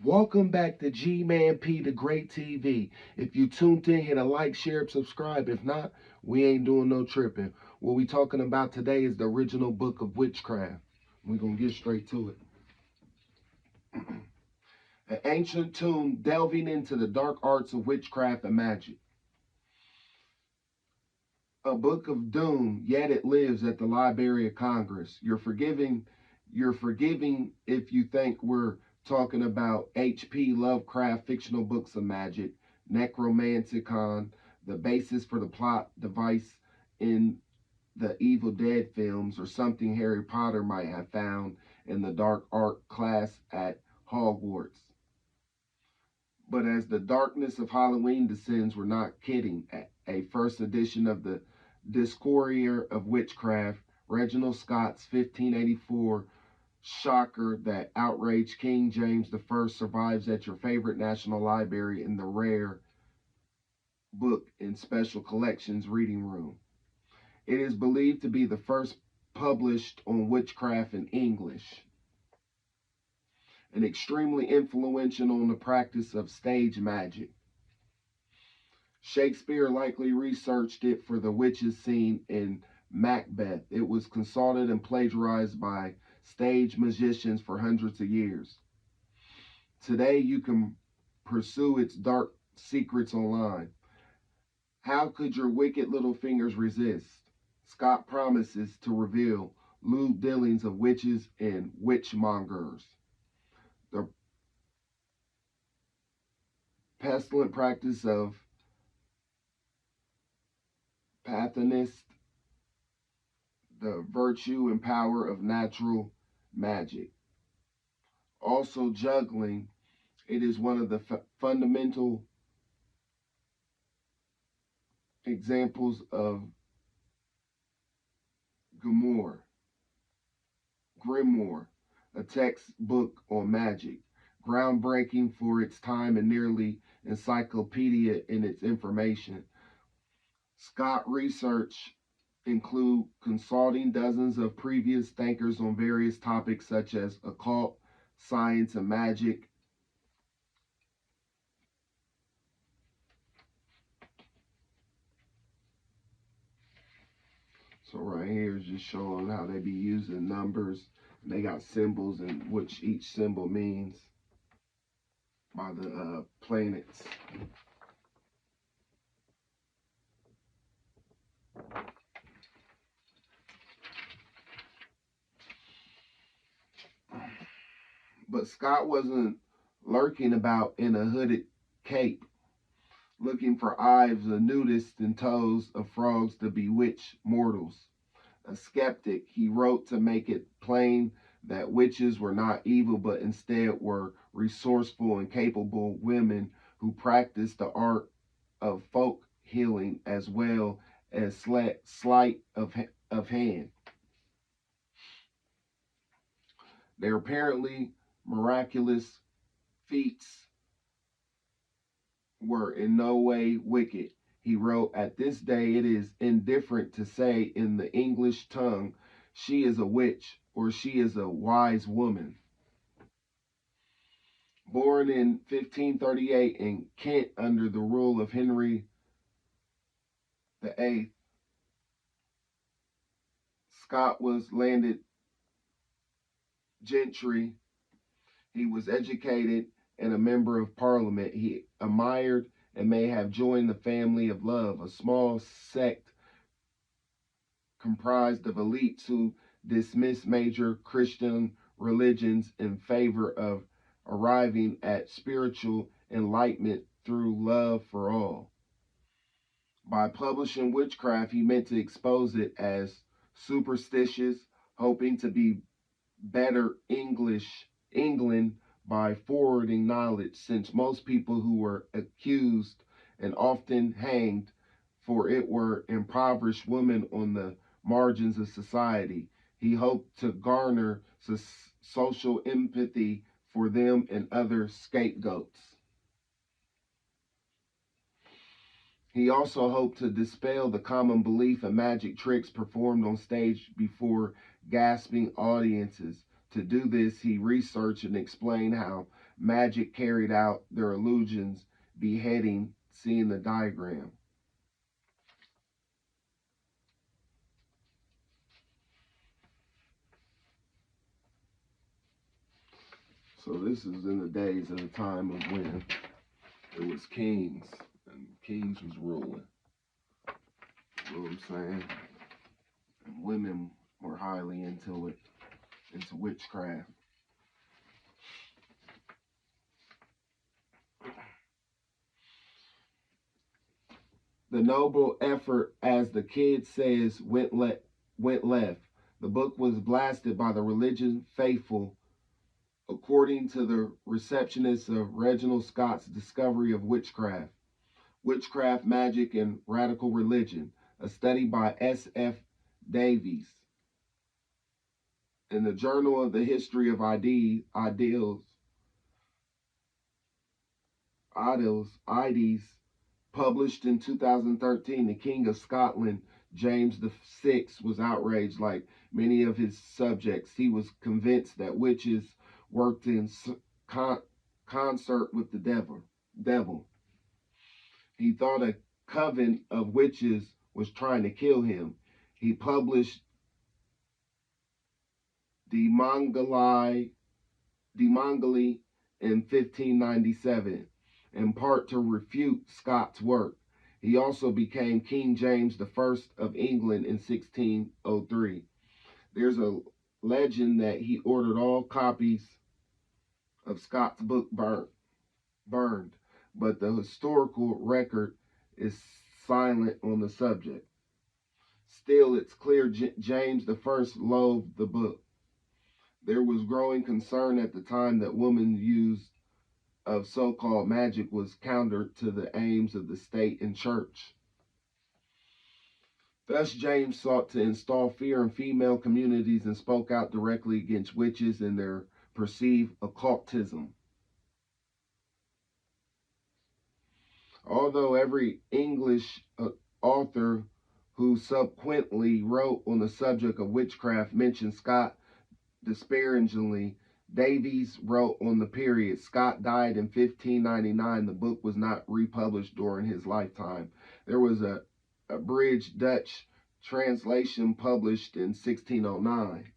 Welcome back to G-Man-P, the Great TV. If you tuned in, hit a like, share, subscribe. If not, we ain't doing no tripping. What we talking about today is the original book of witchcraft. We're going to get straight to it. An ancient tomb delving into the dark arts of witchcraft and magic. A book of doom, yet it lives at the Library of Congress. You're forgiving if you think we're talking about H.P. Lovecraft fictional books of magic, Necromancicon, the basis for the plot device in the Evil Dead films, or something Harry Potter might have found in the dark art class at Hogwarts. But as the darkness of Halloween descends, we're not kidding. A first edition of the Discourier of Witchcraft, Reginald Scott's 1584 shocker that outraged King James I, survives at your favorite national library in the rare book in special collections reading room. It is believed to be the first published on witchcraft in English, and extremely influential on the practice of stage magic. Shakespeare likely researched it for the witches scene in Macbeth. It was consulted and plagiarized by stage magicians for hundreds of years. Today, you can pursue its dark secrets online. How could your wicked little fingers resist? Scott promises to reveal lewd dealings of witches and witchmongers. The pestilent practice of pathologist, the virtue and power of natural magic. Also, juggling, it is one of the fundamental examples of Grimoire, a textbook on magic, groundbreaking for its time and nearly encyclopedia in its information. Scott research include consulting dozens of previous thinkers on various topics such as occult, science, and magic. So right here is just showing how they be using numbers. And they got symbols and which each symbol means by the planets. But Scott wasn't lurking about in a hooded cape, looking for eyes of nudists and toes of frogs to bewitch mortals. A skeptic, he wrote to make it plain that witches were not evil, but instead were resourceful and capable women who practiced the art of folk healing as well as sleight of hand. Their apparently miraculous feats were in no way wicked. He wrote, "At this day it is indifferent to say in the English tongue, she is a witch or she is a wise woman." Born in 1538 in Kent under the rule of Henry VIII, Scott was landed gentry. He was educated and a member of Parliament. He admired and may have joined the family of love, a small sect comprised of elites who dismissed major Christian religions in favor of arriving at spiritual enlightenment through love for all. By publishing witchcraft, he meant to expose it as superstitious, hoping to be better England by forwarding knowledge, since most people who were accused and often hanged for it were impoverished women on the margins of society. He hoped to garner social empathy for them and other scapegoats. He also hoped to dispel the common belief in magic tricks performed on stage before gasping audiences. To do this, he researched and explained how magic carried out their illusions, beheading, seeing the diagram. So this is in the days of the time of when it was kings, and kings was ruling. You know what I'm saying? And women were highly into it, into witchcraft. The noble effort, as the kid says, went left. The book was blasted by the religion faithful, according to the receptionist of Reginald Scott's discovery of witchcraft. Witchcraft, Magic, and Radical Religion, a study by S.F. Davies. In the Journal of the History of Ideas, published in 2013, the King of Scotland, James VI, was outraged like many of his subjects. He was convinced that witches worked in concert with the devil. He thought a coven of witches was trying to kill him. He published De Mongoli in 1597, in part to refute Scott's work. He also became King James I of England in 1603. There's a legend that he ordered all copies of Scott's book burned, but the historical record is silent on the subject. Still, it's clear James I loathed the book. There was growing concern at the time that women's use of so-called magic was counter to the aims of the state and church. Thus, James sought to install fear in female communities and spoke out directly against witches and their perceived occultism. Although every English author who subsequently wrote on the subject of witchcraft mentioned Scott disparagingly, Davies wrote on the period. Scott died in 1599. The book was not republished during his lifetime. There was a abridged Dutch translation published in 1609.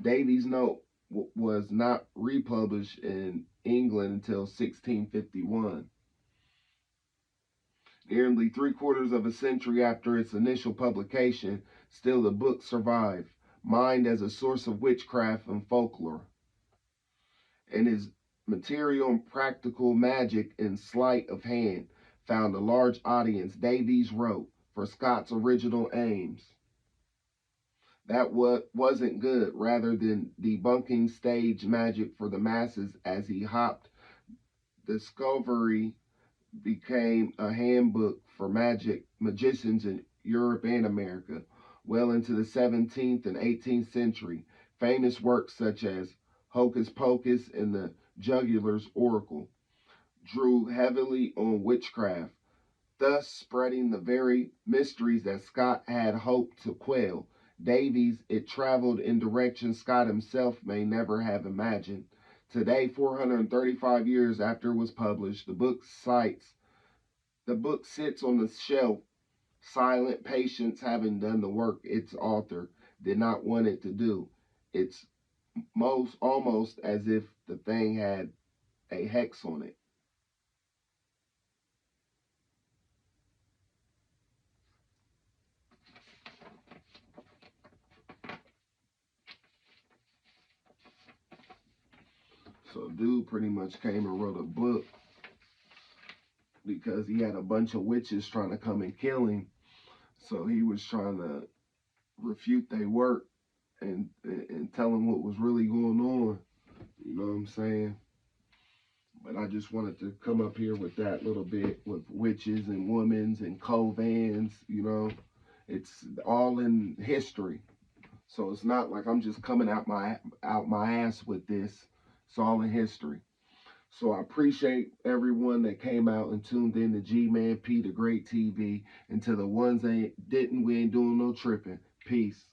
Davies' note was not republished in England until 1651. Nearly 3/4 of a century after its initial publication, still the book survived, mined as a source of witchcraft and folklore. And his material and practical magic in sleight of hand found a large audience. Davies wrote, for Scott's original aims. That wasn't good, rather than debunking stage magic for the masses as he hopped. Discovery became a handbook for magicians in Europe and America. Well into the 17th and 18th century, famous works such as Hocus Pocus and the Juggler's Oracle drew heavily on witchcraft, thus spreading the very mysteries that Scott had hoped to quell. Davies, it traveled in directions Scott himself may never have imagined. Today, 435 years after it was published, the book sits on the shelf, silent, patience, having done the work its author did not want it to do. It's almost as if the thing had a hex on it. So dude pretty much came and wrote a book because he had a bunch of witches trying to come and kill him. So he was trying to refute their work and tell them what was really going on. You know what I'm saying? But I just wanted to come up here with that little bit with witches and womans and covens, you know. It's all in history. So it's not like I'm just coming out my ass with this. It's all in history. So I appreciate everyone that came out and tuned in to G-Man P, the Great TV. And to the ones that didn't, we ain't doing no tripping. Peace.